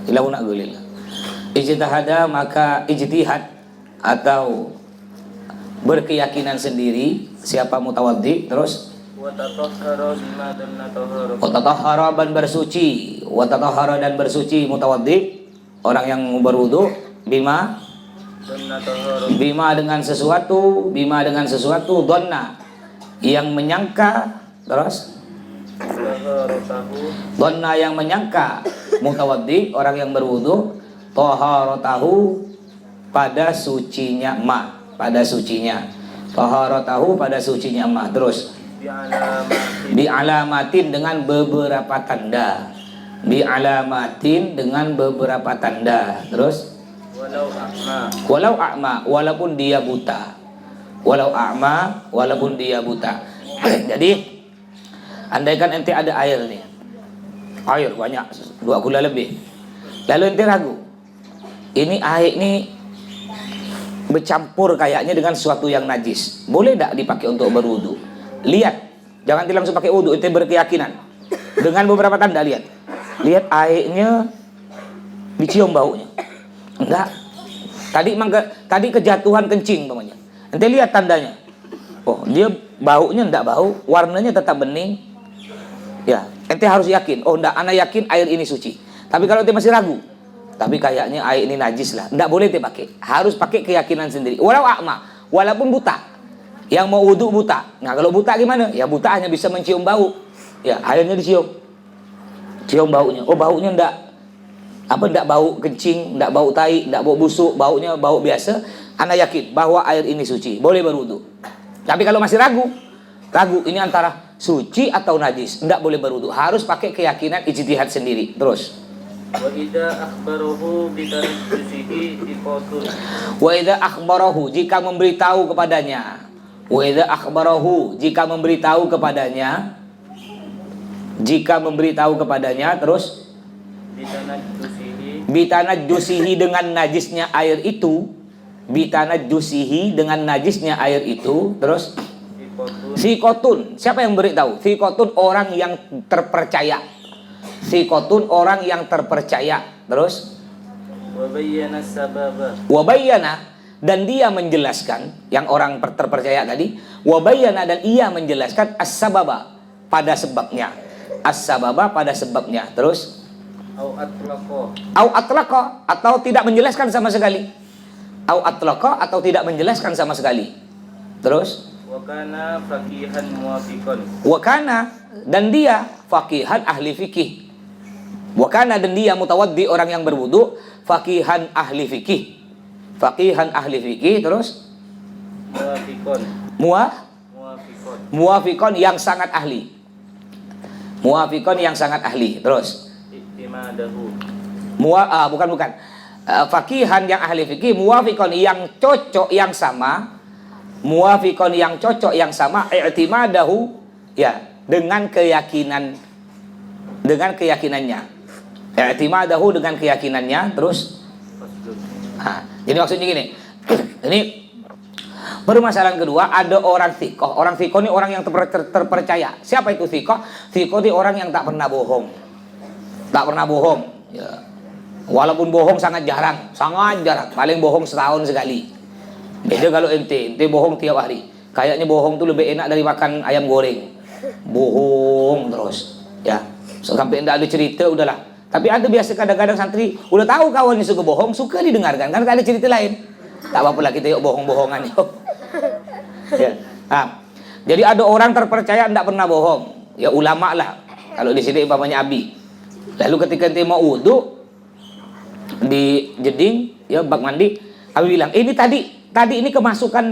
Ilahu nak gulil. Ijtihada maka ijtihad atau berkeyakinan sendiri siapa mutawaddi. Terus watatahhara dan bersuci, watatahhara dan bersuci mutawaddi orang yang berwudu bima dengan sesuatu, bima dengan sesuatu dhanna yang menyangka. Terus dhanna yang menyangka mutawaddi orang yang berwudu taharatahu pada sucinya ma, pada sucinya taharatahu pada sucinya ma. Terus bi'alamatin dengan beberapa tanda, bi'alamatin dengan beberapa tanda. Terus walau a'ma walaupun dia buta, walau a'ma walaupun dia buta. Jadi andaikan ente ada air nih, air banyak 2 gula lebih, lalu ente ragu ini air ini bercampur kayaknya dengan sesuatu yang najis, boleh tidak dipakai untuk berwudu? Lihat, jangan langsung pakai wudu, ente berkeyakinan dengan beberapa tanda. Lihat airnya dicium baunya, enggak. Tadi kejatuhan kencing namanya. Ente lihat tandanya. Oh, dia baunya enggak bau, warnanya tetap bening. Ya, ente harus yakin. Oh, enggak, ana yakin air ini suci. Tapi kalau ente masih ragu, tapi kayaknya air ini najis lah, enggak boleh ente pakai. Harus pakai keyakinan sendiri. Walau a'ma, walaupun buta. Yang mau wudu buta. Nah, kalau buta gimana? Ya buta hanya bisa mencium bau. Ya, airnya dicium. Cium baunya. Oh, baunya enggak bau kencing, enggak bau tai, enggak bau busuk, baunya bau biasa. Ana yakin bahwa air ini suci, boleh berwudu. Tapi kalau masih ragu ini antara suci atau najis, enggak boleh berwudu. Harus pakai keyakinan ijtihad sendiri. Terus wa idza akhbarahu bi tarajjusihi thiqatun. Wa idza akhbarahu jika memberitahu kepadanya. Wa idza akhbarahu jika memberitahu kepadanya. Jika memberitahu kepadanya. Terus bitanajjusihi dengan najisnya air itu, bitanajjusihi dengan najisnya air itu. Terus thiqatun, siapa yang beritahu? Thiqatun orang yang terpercaya. Thiqatun orang yang terpercaya. Terus wabayyana dan dia menjelaskan, yang orang terpercaya tadi, wabayyana dan ia menjelaskan as-sababa pada sebabnya, as-sababa pada sebabnya. Terus au atlaqa atau tidak menjelaskan sama sekali, au atlaqa atau tidak menjelaskan sama sekali. Terus wakana faqihan muwafiqan, wakana dan dia faqihan ahli fikih, wakana dan dia mutawaddi orang yang berwudu faqihan ahli fikih, faqihan ahli fikih. Terus muwafiqan yang sangat ahli, muwafiqan yang sangat ahli. Terus bukan faqihan yang ahli fikih, muwafiqan yang cocok yang sama, muwafiqan yang cocok yang sama, i'timadahu ya dengan keyakinannya, i'timadahu dengan keyakinannya. Terus jadi maksudnya gini, ini permasalahan kedua, ada orang thiqah. Orang thiqah ini orang yang terpercaya. Siapa itu thiqah? Thiqah itu orang yang tak pernah bohong. Tak pernah bohong ya. Walaupun bohong sangat jarang, paling bohong setahun sekali. Beda kalau ente bohong tiap hari. Kayaknya bohong tuh lebih enak dari makan ayam goreng. Bohong terus ya, sampai enggak ada cerita udahlah. Tapi ada biasa kadang-kadang santri udah tahu kawannya suka bohong, suka didengarkan kan ada cerita lain. Tak apa-apa lah kita yuk bohong-bohongan yuk. Ya. Jadi ada orang terpercaya enggak pernah bohong. Ya ulama lah. Kalau di sini umpamanya Abi. Lalu ketika ente mau wudu di jeding ya bak mandi, Abi bilang, "Ini tadi ini kemasukan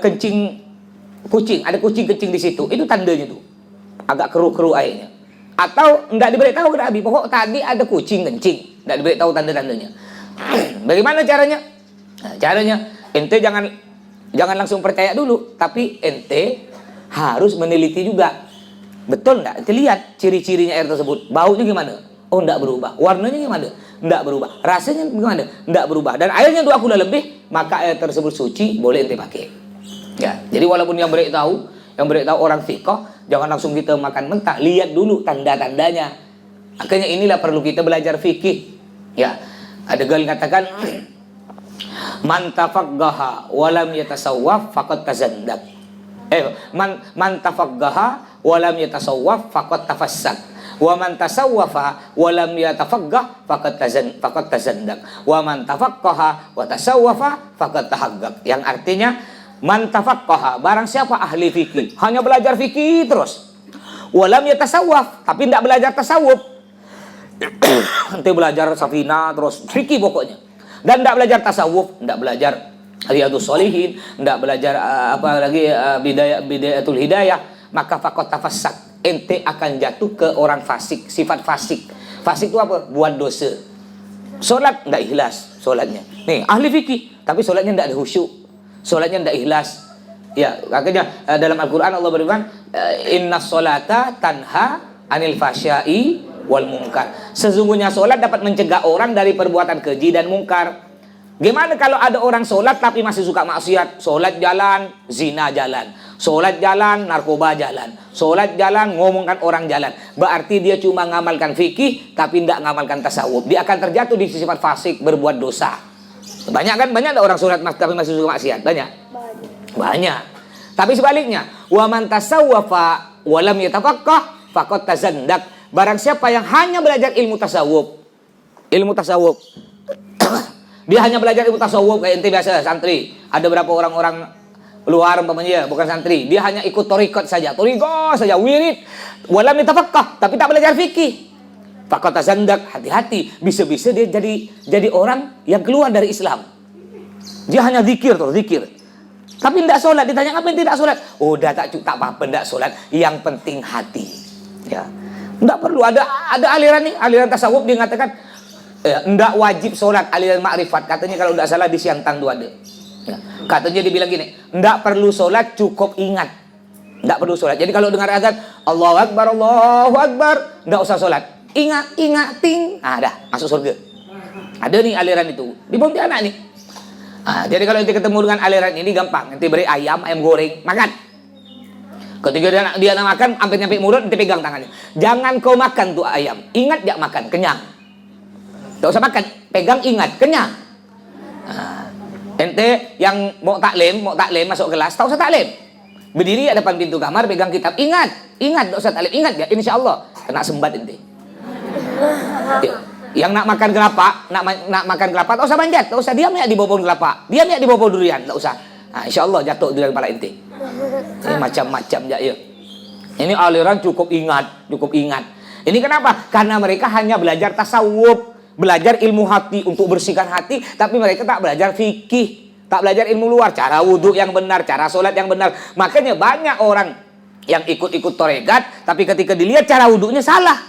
kencing kucing, ada kucing kencing di situ." Itu tandanya tuh. Agak keruh-keruh airnya. Atau enggak diberitahu ke Abi, pokok tadi ada kucing kencing, enggak diberitahu tanda-tandanya. Bagaimana caranya? Nah, caranya ente jangan langsung percaya dulu, tapi ente harus meneliti juga. Betul enggak? Ente lihat ciri-cirinya air tersebut. Baunya gimana? Oh, enggak berubah. Warnanya gimana? Enggak berubah. Rasanya gimana? Enggak berubah. Dan airnya 2 gula lebih, maka air tersebut suci, boleh ente pakai. Ya, jadi walaupun yang beritahu orang thiqah, jangan langsung kita makan mentah, lihat dulu tanda-tandanya. Makanya inilah perlu kita belajar fikih. Ya, ada gal katakan man tafaqaha wa lam yatasawwaf faqad tazandak. Man tafaqaha wa lam yatasawwaf faqad tafassak. Wa man tasawwafa wa lam yatafaqqah faqad tazandak. Wa man tafaqqaha wa tasawwafa faqad tahaqqaq. Yang artinya man tafaqqaha, barang siapa ahli fikih, hanya belajar fikih terus. Wa lam yatasawwaf, tapi tidak belajar tasawuf. Nanti belajar safina terus fikih pokoknya, dan tidak belajar tasawuf, tidak belajar Riyadhus Shalihin, tidak belajar bidayatul hidayah, maka faqad tafassak, ente akan jatuh ke orang fasik, sifat fasik. Fasik itu apa? Buat dosa. Solat tidak ikhlas solatnya. Nih ahli fikih, tapi solatnya tidak ada khusyuk, solatnya tidak ikhlas. Ya, makanya dalam Al-Quran Allah berfirman, inna sholata tanha anil fahsya'i wal munkar. Sesungguhnya solat dapat mencegah orang dari perbuatan keji dan mungkar. Gimana kalau ada orang solat tapi masih suka maksiat? Solat jalan, zina jalan. Solat jalan, narkoba jalan. Solat jalan, ngomongkan orang jalan. Berarti dia cuma ngamalkan fikih tapi tidak ngamalkan tasawuf. Dia akan terjatuh di sifat fasik, berbuat dosa. Banyak kan? Banyak ada orang solat tapi masih suka maksiat? Banyak. Banyak. Tapi sebaliknya, wa man tasawwafa wa lam yatafaqqah faqad tazandak. Barang siapa yang hanya belajar ilmu tasawuf, dia hanya belajar ilmu tasawuf kayak ente biasa santri. Ada berapa orang-orang luar umpamanya bukan santri, dia hanya ikut thariqat saja, wirid, wa lam yatafaqqah, tapi tak belajar fikih. Faqad tazandak, hati-hati, bisa-bisa dia jadi orang yang keluar dari Islam. Dia hanya zikir. Tapi tidak sholat. Ditanya ngapain tidak sholat? Oh, dah tak apa-apa tidak sholat. Yang penting hati. Ya, tidak perlu ada aliran nih, aliran tasawuf dia mengatakan tidak wajib sholat. Aliran ma'rifat katanya kalau tidak salah di Siantan itu ada. Ya, katanya dibilang gini, tidak perlu sholat, cukup ingat. Tidak perlu sholat. Jadi kalau dengar azan Allahu Akbar, tidak usah sholat. Ingat, ting. Dah masuk surga. Ada nih aliran itu di Pontianak nih. Jadi kalau nanti ketemu dengan aliran ini gampang, nanti beri ayam goreng, makan. Ketika dia nak makan, sampai nyampe mulut, nanti pegang tangannya. Jangan kau makan tuh ayam, ingat dia makan, kenyang. Tak usah makan, pegang ingat, kenyang. Ente yang mau taklim masuk kelas, tak usah taklim. Berdiri ada depan pintu kamar, pegang kitab, ingat, tak usah taklim, ingat ya, insya Allah kena sembat ente. Yang nak makan kelapa, tak usah manjat, tak usah diam ya di bawah pohon kelapa, diam ya di bawah pohon durian, tak usah. Insya Allah jatuh durian kepala ente. Ini macam-macam ya. Ini aliran cukup ingat. Ini kenapa? Karena mereka hanya belajar tasawuf, belajar ilmu hati untuk bersihkan hati, tapi mereka tak belajar fikih, tak belajar ilmu luar, cara wudhu yang benar, cara sholat yang benar. Makanya banyak orang yang ikut-ikut toregat, tapi ketika dilihat cara wudhunya salah.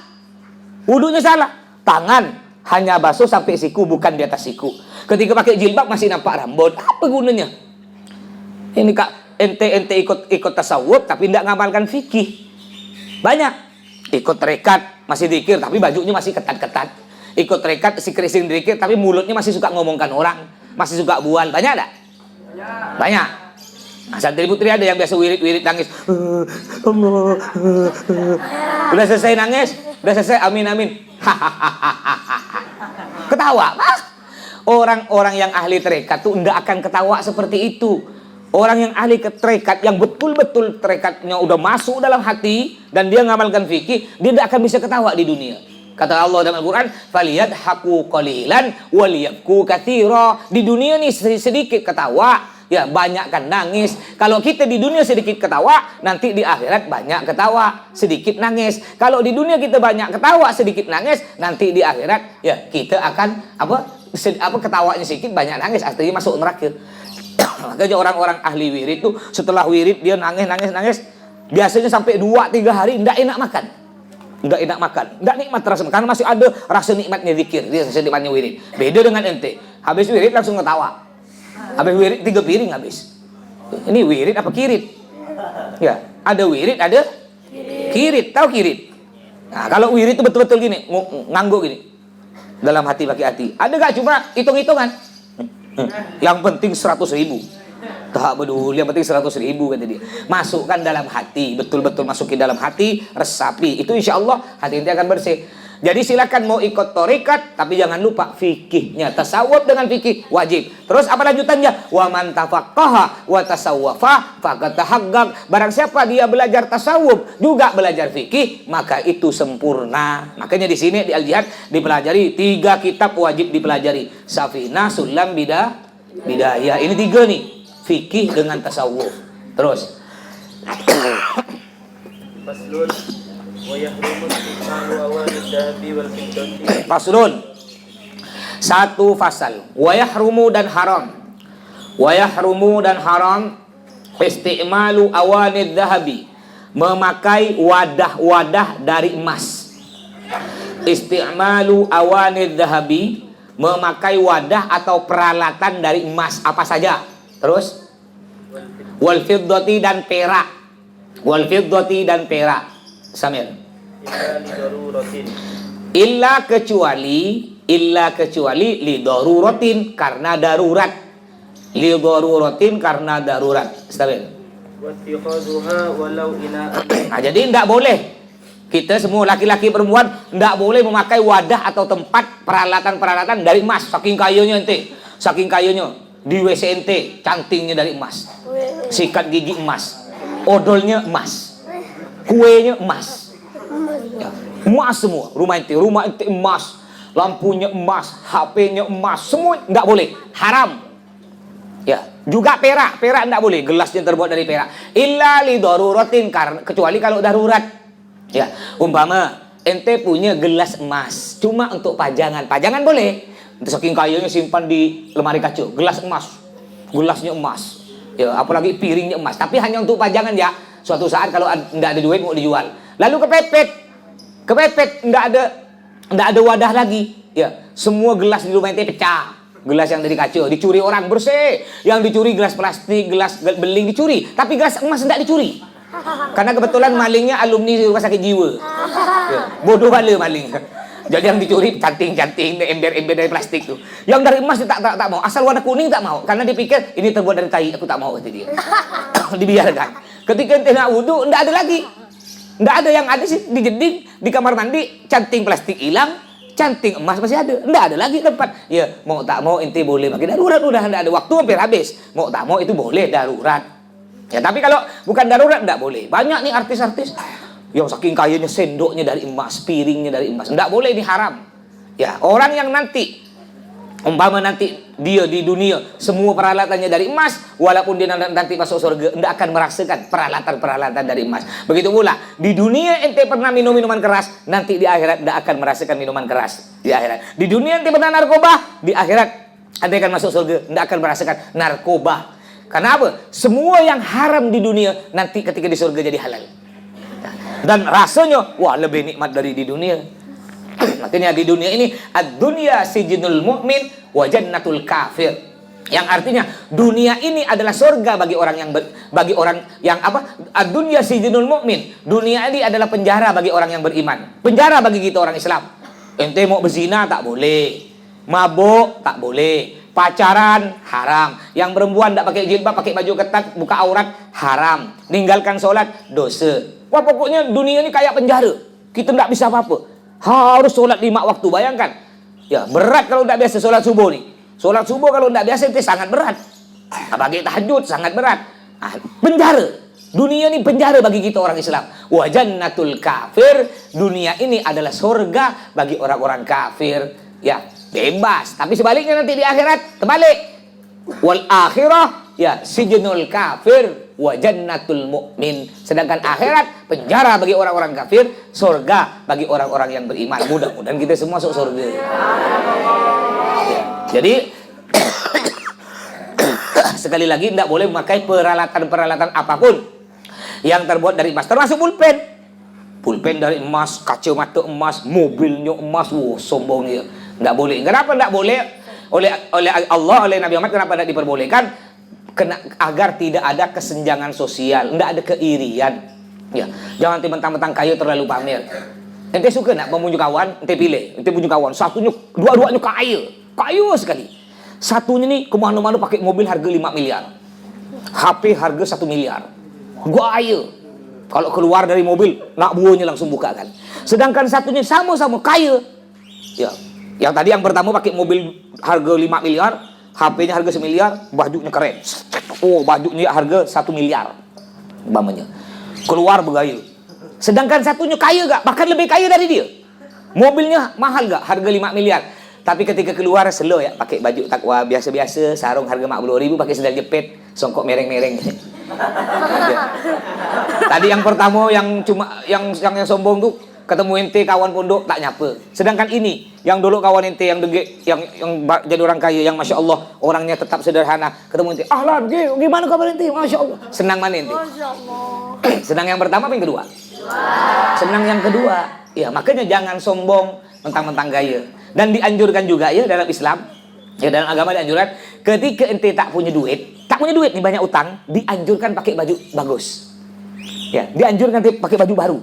Tangan hanya basuh sampai siku, bukan di atas siku. Ketika pakai jilbab masih nampak rambut. Apa gunanya? Ini kak, ente ikut tasawuf tapi tidak ngamalkan fikih. Banyak ikut rekat masih zikir tapi bajunya masih ketat-ketat. Ikut rekat sikir-sikir zikir tapi mulutnya masih suka ngomongkan orang, masih suka bual. Banyak tak? Banyak. Nah, santri putri ada yang biasa wirid nangis. Udah selesai nangis, udah selesai amin. Ketawa. Orang-orang yang ahli tarekat tuh tidak akan ketawa seperti itu. Orang yang ahli tarekat yang betul-betul tarekatnya udah masuk dalam hati dan dia ngamalkan fikih, dia tidak akan bisa ketawa di dunia. Kata Allah dalam Al-Quran, "Faliyadhaku qalilan waliyabku katsira." Di dunia nih sedikit ketawa, ya banyakkan nangis. Kalau kita di dunia sedikit ketawa, nanti di akhirat banyak ketawa, sedikit nangis. Kalau di dunia kita banyak ketawa, sedikit nangis, nanti di akhirat ya kita akan ketawanya sedikit, banyak nangis, artinya masuk neraka. Makanya orang-orang ahli wirid itu setelah wirid dia nangis. Biasanya sampai 2-3 hari tidak enak makan. Tidak nikmat rasa, karena masih ada rasa nikmatnya zikir, dia rasa nikmatnya wirid. Beda dengan ente, habis wirid langsung ketawa. Habis wirid 3 piring habis. Ini wirid apa kirit? Ya, ada wirid, ada kirit. Tahu kirit? Nah, kalau wirid itu betul-betul gini, ngangguk gini. Dalam hati pakai hati. Ada gak cuma hitung-hitungan? Yang penting 100.000. Tak peduli, yang penting 100.000 kata dia. Masukkan dalam hati, betul-betul masukin dalam hati, resapi. Itu insya Allah hati ente akan bersih. Jadi silakan mau ikut tarekat, tapi jangan lupa fikihnya. Tasawuf dengan fikih wajib. Terus apa lanjutannya? Wa man tafaqqaha wa tasawwafa faqad tahaqqaq. Barang siapa dia belajar tasawuf juga belajar fikih, maka itu sempurna. Makanya di sini di Al-Jihad dipelajari 3 kitab wajib dipelajari. Safinah, Sulam, Bidayah. Ini 3 nih. Fikih dengan tasawuf. Terus Faslun wa yahrumu isti'malu awalid dahabi wal fiddati. Faslun. Satu fasal. Wa yahrumu dan haram. Wa yahrumu dan haram isti'malu awanid dahabi. Memakai wadah-wadah dari emas. Isti'malu awanid dahabi. Memakai wadah atau peralatan dari emas apa saja. Terus wal fiddati dan perak. Wal fiddati dan perak. Samir. Illa li daruratin. Illa kecuali li daruratin karena darurat. Li daruratin karena darurat. Samir. Wa ittikhadhuha walau ina'an. Nah, jadi tidak boleh. Kita semua laki-laki perempuan tidak boleh memakai wadah atau tempat peralatan-peralatan dari emas. Saking kayunya ente. Saking kayunya. Di WC ente cantingnya dari emas. Sikat gigi emas. Odolnya emas. Kuenya emas. Ya, emas semua. Rumah ente emas. Lampunya emas, HP-nya emas, semua enggak boleh. Haram. Ya, juga perak enggak boleh. Gelasnya terbuat dari perak. Illa li daruratin, kecuali kalau darurat. Ya, umpama ente punya gelas emas, cuma untuk pajangan. Pajangan boleh. Ente saking kayanya simpan di lemari kaca, gelas emas. Gelasnya emas. Ya, apalagi piringnya emas, tapi hanya untuk pajangan ya. Suatu saat kalau enggak ada duit mau dijual. Lalu kepepet enggak ada wadah lagi. Ya, semua gelas di rumah ente pecah. Gelas yang dari kaca dicuri orang bersih. Yang dicuri gelas plastik, gelas beling dicuri, tapi gelas emas enggak dicuri. Karena kebetulan malingnya alumni rumah sakit jiwa. Ya, bodoh bala maling. Jadi yang dicuri canting-canting, ember-ember dari plastik tuh. Yang dari emas dia tak mau. Asal warna kuning tak mau. Karena dipikir ini terbuat dari tai, aku tak mau kata dia. Dibiarkan. Ketika ente nak wudu, enggak ada lagi. Enggak ada, yang ada sih di jeding, di kamar mandi, canting plastik hilang, canting emas masih ada. Enggak ada lagi tempat. Ya, mau tak mau ente boleh pakai darurat, udah enggak ada waktu hampir habis. Mau tak mau itu boleh darurat. Ya, tapi kalau bukan darurat enggak boleh. Banyak nih artis-artis yang saking kayanya sendoknya dari emas, piringnya dari emas. Enggak boleh, ini haram. Ya, orang yang nanti umpama nanti dia di dunia semua peralatannya dari emas, walaupun dia nanti masuk surga enggak akan merasakan peralatan-peralatan dari emas. Begitu pula di dunia ente pernah minum minuman keras, nanti di akhirat enggak akan merasakan minuman keras di akhirat. Di dunia ente pernah narkoba, di akhirat ente akan masuk surga enggak akan merasakan narkoba. Karena apa? Semua yang haram di dunia nanti ketika di surga jadi halal. Dan rasanya wah lebih nikmat dari di dunia. Makanya di dunia ini ad-dunya sijnul mu'min wa jannatul kafir. Yang artinya dunia ini adalah surga bagi orang yang apa? Ad-dunya sijnul mu'min. Dunia ini adalah penjara bagi orang yang beriman. Penjara bagi kita orang Islam. Ente mau berzina tak boleh. Mabuk tak boleh. Pacaran haram. Yang perempuan tak pakai jilbab, pakai baju ketat, buka aurat haram. Ninggalkan sholat dosa. Wah, pokoknya dunia ini kayak penjara. Kita tidak bisa apa-apa. Harus sholat 5 waktu, bayangkan. Ya, berat kalau tidak biasa sholat subuh nih. Sholat subuh kalau tidak biasa itu sangat berat. Bagi tahajud sangat berat. Penjara. Dunia ini penjara bagi kita orang Islam. Wa jannatul kafir. Dunia ini adalah surga bagi orang-orang kafir. Ya, bebas. Tapi sebaliknya nanti di akhirat terbalik. Wal akhirah ya sijnul kafir wa jannatul mu'min. Sedangkan akhirat penjara bagi orang-orang kafir, surga bagi orang-orang yang beriman. Mudah-mudahan kita semua masuk surga. Ya, jadi sekali lagi tidak boleh memakai peralatan-peralatan apapun yang terbuat dari emas, termasuk pulpen. Pulpen dari emas, kacamata emas, mobilnya emas. Wow, sombongnya. Tidak boleh. Kenapa tidak boleh? Oleh Allah, oleh Nabi Muhammad, kenapa tidak diperbolehkan? Agar tidak ada kesenjangan sosial, tidak ada keirian. Ya, jangan mentang-mentang kayu terlalu pamer. Ente suka nak memujuk kawan, ente pilih. Ente punya kawan, satunya, dua-duanya kayu sekali. Satunya nih kemana-mana pakai mobil harga 5 miliar, HP harga 1 miliar. Gua ayo. Kalau keluar dari mobil, nak buahnya langsung buka kan. Sedangkan satunya sama-sama kaya. Ya. Yang tadi yang pertama pakai mobil harga 5 miliar, HP-nya harga 1 miliar, bajunya keren. Oh, bajunya harga 1 miliar. Umpamanya. Keluar bergaya. Sedangkan satunya kaya gak? Bahkan lebih kaya dari dia. Mobilnya mahal gak? Harga 5 miliar. Tapi ketika keluar slow ya, pakai baju takwa biasa-biasa, sarung harga 40.000, pakai sendal jepit, songkok mereng-mereng. Ya. Tadi yang pertama yang cuma yang sombong tuh ketemu ente kawan pondok tak nyapa. Sedangkan ini yang dulu kawan ente yang dege, yang jadi orang kaya, yang masya Allah orangnya tetap sederhana, ketemu ente, ahlan, gimana kabar ente? Masya Allah. Senang mana ente? Masya Allah. Senang yang pertama apa yang kedua? Senang yang kedua. Ya makanya jangan sombong mentang-mentang gaya. Dan dianjurkan juga ya dalam Islam, ya dalam agama dianjurkan ketika ente tak punya duit nih, banyak utang, dianjurkan pakai baju bagus. Ya, dianjurkan pakai baju baru.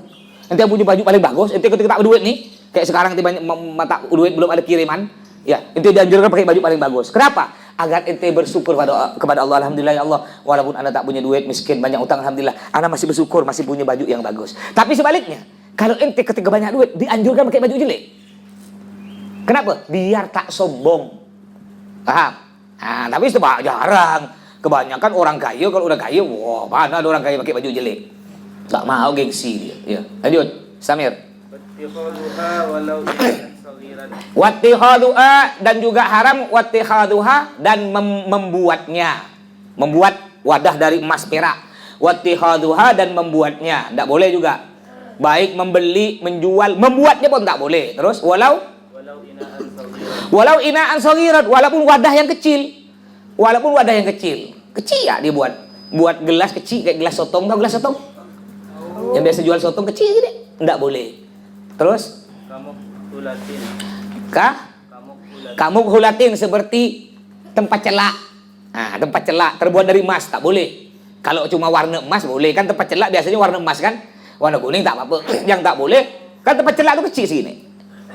Ente punya baju paling bagus, ente ketika tak ada duit nih, kayak sekarang ente banyak mata duit belum ada kiriman, ya, ente dianjurkan pakai baju paling bagus. Kenapa? Agar ente bersyukur kepada Allah. Alhamdulillah ya Allah, walaupun anda tak punya duit, miskin, banyak utang, alhamdulillah, anda masih bersyukur, masih punya baju yang bagus. Tapi sebaliknya, kalau ente ketika banyak duit, dianjurkan pakai baju jelek. Kenapa? Biar tak sombong. Paham? Nah, tapi itu jarang. Kebanyakan orang kaya kalau udah kaya, wah, mana ada orang kaya pakai baju jelek. Tak mau gengsi dia. Ya. Lanjut, Samir. Wattihadhuha dan juga haram wattihadhuha dan membuatnya. Membuat wadah dari emas perak. Wattihadhuha dan membuatnya. Tak boleh juga. Baik membeli, menjual, membuatnya pun tak boleh. Terus walau inaan saghirat, walaupun wadah yang kecil. Walaupun wadah yang kecil. Kecil ya dia buat. Buat gelas kecil kayak gelas sotong, tau gelas sotong? Yang biasa jual sotong kecil gini, enggak boleh. Terus kamuk hulatin seperti tempat celak. Nah, tempat celak terbuat dari emas tak boleh. Kalau cuma warna emas boleh, kan tempat celak biasanya warna emas kan? Warna kuning tak apa-apa. Yang tak boleh kan tempat celak itu kecil sini.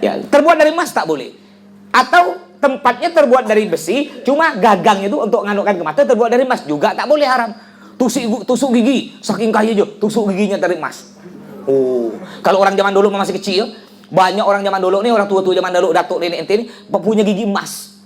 Ya, terbuat dari emas tak boleh. Atau tempatnya terbuat dari besi, cuma gagangnya itu untuk nganukkan ke mata terbuat dari emas juga tak boleh, haram. Tusuk gigi, saking kaya aja, tusuk giginya dari emas. Oh, kalau orang zaman dulu masih kecil, banyak orang zaman dulu nih, orang tua-tua zaman dulu, datuk nenek ente ini punya gigi emas.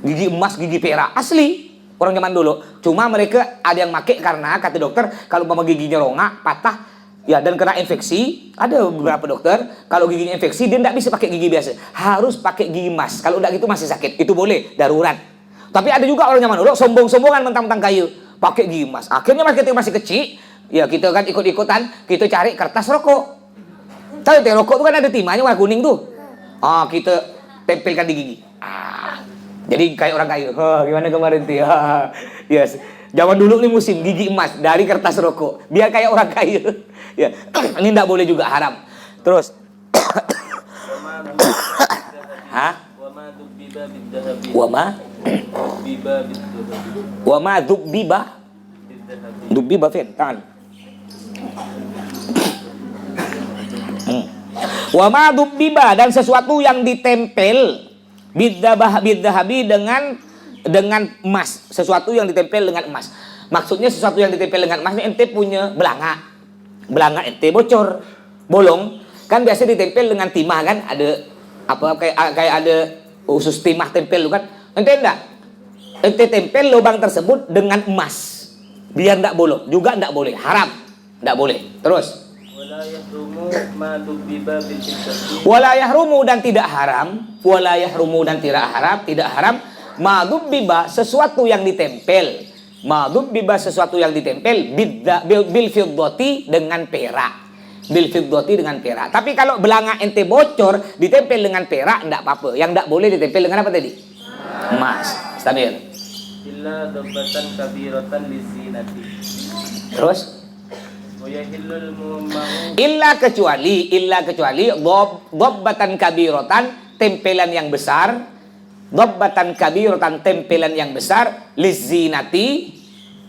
Gigi emas, gigi perak, asli. Orang zaman dulu, cuma mereka ada yang make karena kata dokter kalau mama giginya rongak, patah, ya dan kena infeksi. Ada beberapa dokter kalau giginya infeksi dia tidak bisa pakai gigi biasa, harus pakai gigi emas. Kalau udah gitu masih sakit, itu boleh darurat. Tapi ada juga orang zaman dulu sombong-sombongan mentang-mentang kayu pakai gigi emas. Akhirnya ketika masih kecil, ya kita kan ikut-ikutan, kita cari kertas rokok. Tahu teh rokok itu kan ada timahnya warna kuning tuh. Ah, kita tempelkan di gigi. Jadi kayak orang kayu. Gimana kemarin tuh? Yes. Zaman dulu nih musim gigi emas dari kertas rokok, biar kayak orang kayu. Ya, ini tidak boleh juga, haram. Terus, Wama dubbiba fin kan. Wama dubbiba dan sesuatu yang ditempel bidzahabi dengan emas, sesuatu yang ditempel dengan emas. Maksudnya sesuatu yang ditempel dengan emas, ente punya belanga ente bocor, bolong, kan biasa ditempel dengan timah kan, ada apa kayak ada usus timah tempel kan. Ente tempel lubang tersebut dengan emas biar tidak bolong, juga tidak boleh, haram, tidak boleh. Terus wala yahrumu dan tidak haram madubbiba sesuatu yang ditempel, bil fiddati dengan perak, Tapi kalau belanga ente bocor ditempel dengan perak enggak apa-apa. Yang enggak boleh ditempel dengan apa tadi? Emas. Samir. Illa dabbatan kabiratan lizinati. Terus illa kecuali dhabbatan kabiratan, tempelan yang besar, dhabbatan kabiratan, tempelan yang besar, lizinati,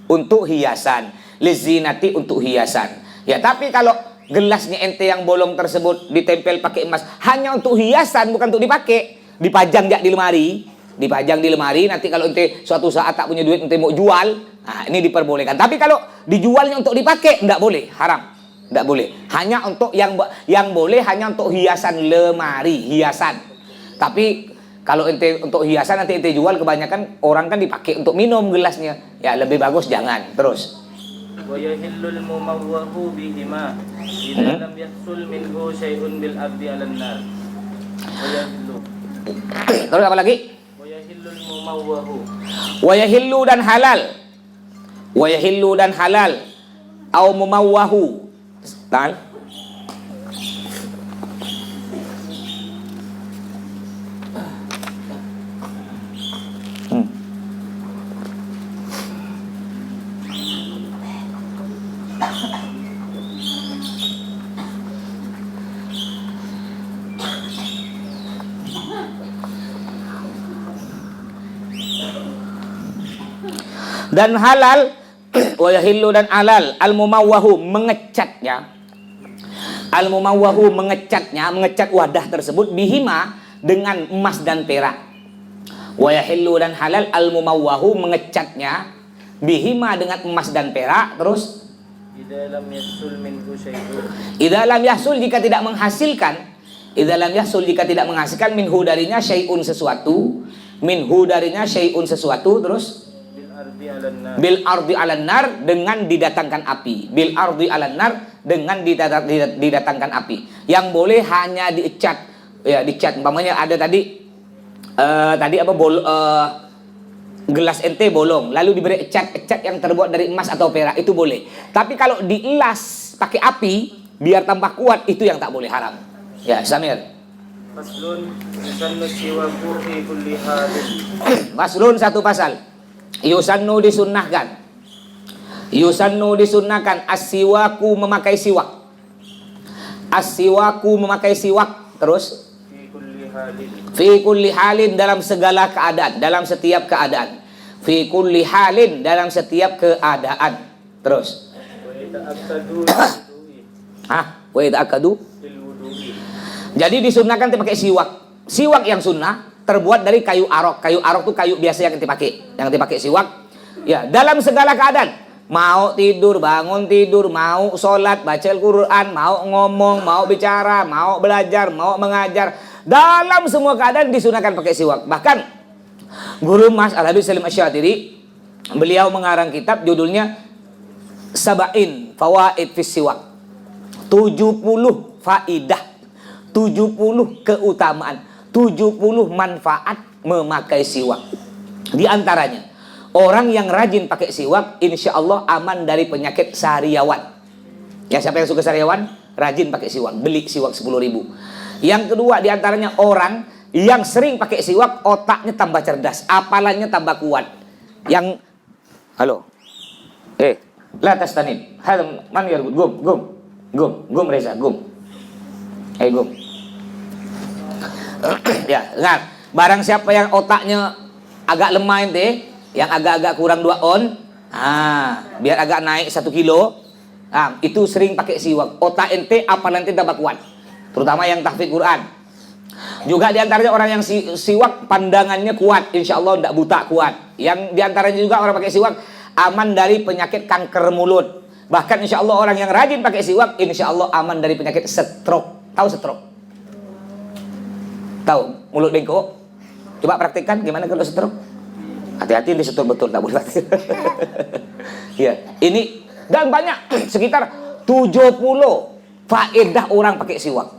untuk hiasan, lizinati, untuk hiasan. Ya, tapi kalau gelasnya ente yang bolong tersebut ditempel pakai emas hanya untuk hiasan, bukan untuk dipakai, dipajang di lemari, nanti kalau ente suatu saat tak punya duit ente mau jual, nah ini diperbolehkan. Tapi kalau dijualnya untuk dipakai enggak boleh, haram. Tidak boleh. Hanya untuk yang boleh hanya untuk hiasan lemari, hiasan. Tapi kalau ente untuk hiasan nanti ente jual, kebanyakan orang kan dipakai untuk minum gelasnya. Ya lebih bagus jangan. Terus. Wa yahillul mumawwahu bihima idza lam yahsul minhu syai'un bil ardi 'alan nar. Wa yahillu. Terus apa lagi? Wa yahillul mumawwahu. Wa yahillu dan halal. Wa yahillu dan halal. Au mumawwahu. Tahan. Dan halal wa yahillu dan halal al-mumawwahu mengecatnya, al-mumawwahu mengecatnya, mengecat wadah tersebut bihima dengan emas dan perak. Wa yahillu dan halal al-mumawwahu mengecatnya bihima dengan emas dan perak. Terus Idza lam yahsul minhu syai'un. idza lam yahsul jika tidak menghasilkan, idza lam yahsul jika tidak menghasilkan minhu darinya syai'un sesuatu, minhu darinya syai'un sesuatu. Terus bil ardi 'alan nar dengan didatangkan api. Bil ardi 'alan nar dengan didatangkan api. Yang boleh hanya dicat, ya dicat. Umpamanya ada tadi apa gelas ente bolong, lalu diberi cat yang terbuat dari emas atau perak, itu boleh. Tapi kalau diilas pakai api biar tambah kuat, itu yang tak boleh, haram. Ya, Samir. Faslun yusannu siwaku fi kulli halin. Faslun satu pasal. Yusannu disunnahkan. Yusannu disunnahkan as-siwaku memakai siwak. As-siwaku memakai siwak. Terus Fi kulli halin. fi kulli halin dalam segala keadaan, dalam setiap keadaan. Fi kulli halin dalam setiap keadaan. Terus Wa yata'akkadu bil wa yata'akkadu. wudu'i. Jadi disunnahkan dipakai siwak. Siwak yang sunnah terbuat dari kayu arok. Kayu arok itu kayu biasa yang dipakai. Yang dipakai siwak. Ya, dalam segala keadaan. Mau tidur, bangun tidur, mau sholat, baca Al-Quran, mau ngomong, mau bicara, mau belajar, mau mengajar. Dalam semua keadaan disunahkan pakai siwak. Bahkan Guru Mas Al-Habib Salim Asy-Syatiri, beliau mengarang kitab judulnya Sab'in Fawaid fis Siwak. 70 faidah, 70 keutamaan, 70 manfaat memakai siwak. Di antaranya, orang yang rajin pakai siwak, insya Allah aman dari penyakit sariawan. Ya, siapa yang suka sariawan? Rajin pakai siwak, beli siwak 10.000. Yang kedua, di antaranya orang yang sering pakai siwak, otaknya tambah cerdas, apalannya tambah kuat. Yang, halo, la tastanib, hal man yargud, gum Reza, gum. Ya, ingat, barang siapa yang otaknya agak lemah ente, yang agak-agak kurang 2 on, biar agak naik 1 kilo, itu sering pakai siwak. Otak ente apa nanti tambah kuat, terutama yang tahfidz Quran. Juga diantaranya orang yang siwak pandangannya kuat, insya Allah tidak buta, kuat. Yang diantaranya juga orang pakai siwak aman dari penyakit kanker mulut. Bahkan insya Allah orang yang rajin pakai siwak, insya Allah aman dari penyakit stroke. Tahu stroke? Tahu mulut bengkok? Coba praktekkan gimana kalau stroke. Hati-hati disetur betul, tak boleh. Ya, ini dan banyak sekitar 70 faedah orang pakai siwak.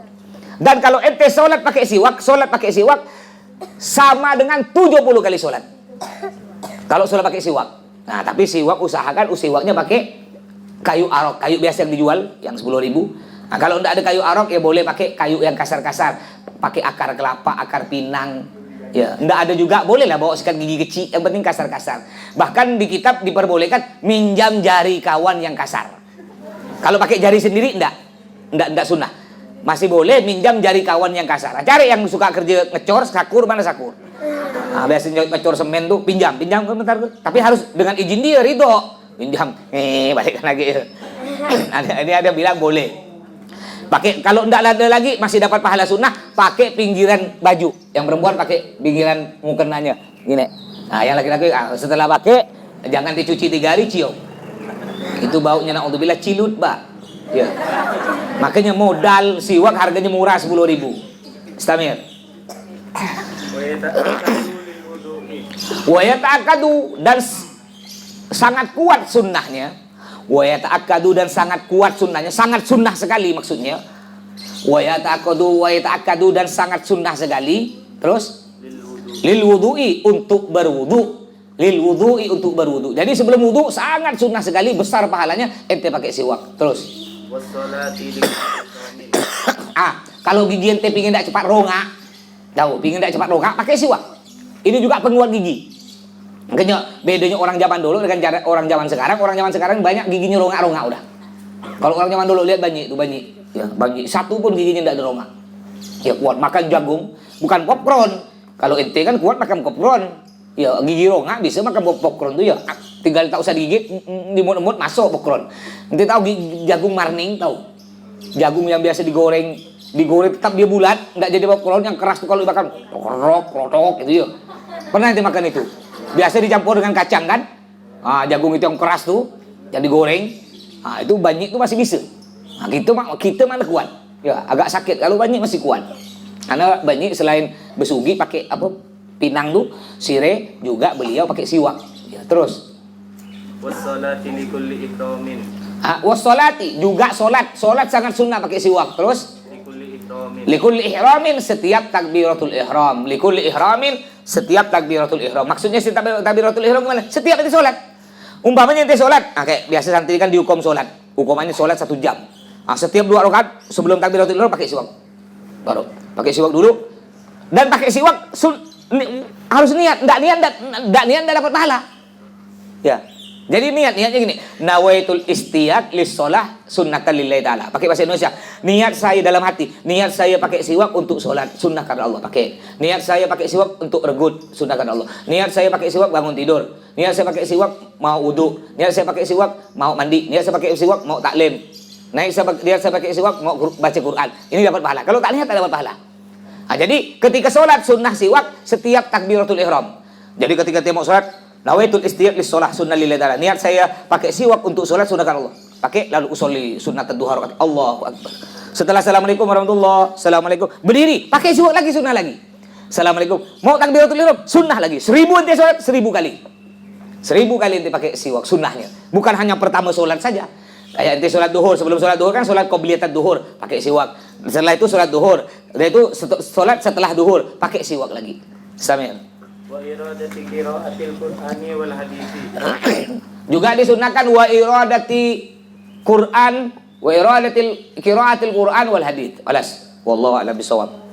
Dan kalau ente sholat pakai siwak sama dengan 70 kali sholat. Kalau sholat pakai siwak. Nah, tapi siwak usahakan siwaknya pakai kayu arok, kayu biasa yang dijual yang 10.000. Nah, kalau tidak ada kayu arok ya boleh pakai kayu yang kasar-kasar, pakai akar kelapa, akar pinang. Ya, tidak ada juga bolehlah bawa sikat gigi kecil, yang penting kasar-kasar. Bahkan di kitab diperbolehkan minjam jari kawan yang kasar. Kalau pakai jari sendiri enggak sunnah. Masih boleh minjam jari kawan yang kasar. Nah, cari yang suka kerja ngecor, sakur, mana sakur. Nah, biasanya ngecor semen tuh pinjam bentar. Tapi harus dengan izin dia, ridho. Pinjam, balikkan lagi. Ini ada bilang boleh. Pakai, kalau enggak ada lagi masih dapat pahala sunnah, pakai pinggiran baju. Yang perempuan pakai pinggiran mukenanya. Gini. Nah, yang laki-laki setelah pakai jangan dicuci 3 hari, cium. Itu baunya naudzubillah cilut, Pak. Ya. Makanya modal siwak harganya murah 10.000. Istamir. Wa yata'akkadu lil wudu'i. Wa yata'akkadu dan sangat kuat sunnahnya. Wa yata'akkadu dan sangat kuat sunnahnya, sangat sunnah sekali maksudnya. Wa yata'akkadu dan sangat sunnah sekali. Terus lil wudu'i untuk berwudu. Lil wudu'i untuk berwudu. Jadi sebelum wudu sangat sunnah sekali, besar pahalanya ente pakai siwak. Terus. Wassalati liqamin. Kalau gigi ente pingin tidak cepat rongak, tahu, pingin tidak cepat rongak, pakai siwak. Ini juga penguat gigi. Makanya bedanya orang zaman dulu dengan orang zaman sekarang. Orang zaman sekarang banyak giginya rongak-rongak udah. Kalau orang zaman dulu lihat banyak itu banyak. Ya, banyak. Satu pun giginya tidak ada rongak. Ya kuat makan jagung, bukan popcorn. Kalau ente kan kuat makan popcorn. Ya gigi rongak bisa makan popcorn tuh ya. Tinggal tak usah digigit, dimut-mut masuk popcorn. Ente tahu jagung marning tahu? Jagung yang biasa digoreng tetap dia bulat, nggak jadi popcorn yang keras tuh kalau dimakan krotok gitu ya. Pernah ente makan itu? Biasa dicampur dengan kacang kan? Jagung itu yang keras tuh, yang digoreng. Itu banyak tuh masih bisa. Kita mana kuat? Ya agak sakit. Kalau banyak masih kuat. Karena banyak selain besugi pakai apa? Pinang tuh, sire juga beliau pakai siwak. Ya, terus. Wassalati likulli ikramin. Wassalati juga solat sangat sunnah pakai siwak. Terus Likulli ikramin. likulli ihramin setiap takbiratul ihram. Likulli ihramin setiap takbiratul ihram. Maksudnya setiap takbiratul ihram gimana? Setiap itu solat. Umpamanya ente solat, kayak biasa santri kan dihukum solat. Hukumannya solat 1 jam. Setiap 2 rakaat sebelum takbiratul ihram pakai siwak. Baru pakai siwak dulu. Dan pakai siwak harus niat. Enggak niat enggak dapat pahala. Ya. Jadi niatnya gini, nawaitul istiyaq lis shalah sunnatan lillahi ta'ala. Pakai bahasa Indonesia. Niat saya dalam hati, niat saya pakai siwak untuk salat sunnah karena Allah. Pakai. Niat saya pakai siwak untuk regut sunnah karena Allah. Niat saya pakai siwak bangun tidur. Niat saya pakai siwak mau wudu. Niat saya pakai siwak mau mandi. Niat saya pakai siwak mau taklim. Niat saya pakai siwak mau baca Quran. Ini dapat pahala. Kalau tak niat tak dapat pahala. Jadi ketika salat sunnah siwak setiap takbiratul ihram. Jadi ketika dia mau salat nawaitul istiyaq lis shalah sunnah lillahi ta'ala. Niat saya pakai siwak untuk salat sunnah karena Allah. Pakai lalu usolli sunnat duha rakaat. Allahu akbar. Setelah assalamualaikum warahmatullahi, assalamualaikum, berdiri, pakai siwak lagi sunnah lagi. Assalamualaikum. Mau takbiratul ihram, sunnah lagi. 1000 ente salat 1000 kali. 1000 kali ente pakai siwak sunnahnya. Bukan hanya pertama salat saja. Kayak ente salat duhur, sebelum salat duhur kan salat qobliyat duhur, pakai siwak. Setelah itu salat duhur. Setelah itu salat setelah duhur, pakai siwak lagi. Samir. Wa iradati qiraatil Qur'ani wal hadithi. Juga disunahkan wa iradati Quran wa iradatil qiraatil Quran wal hadits. Alas, wallahu a'lam bishawab.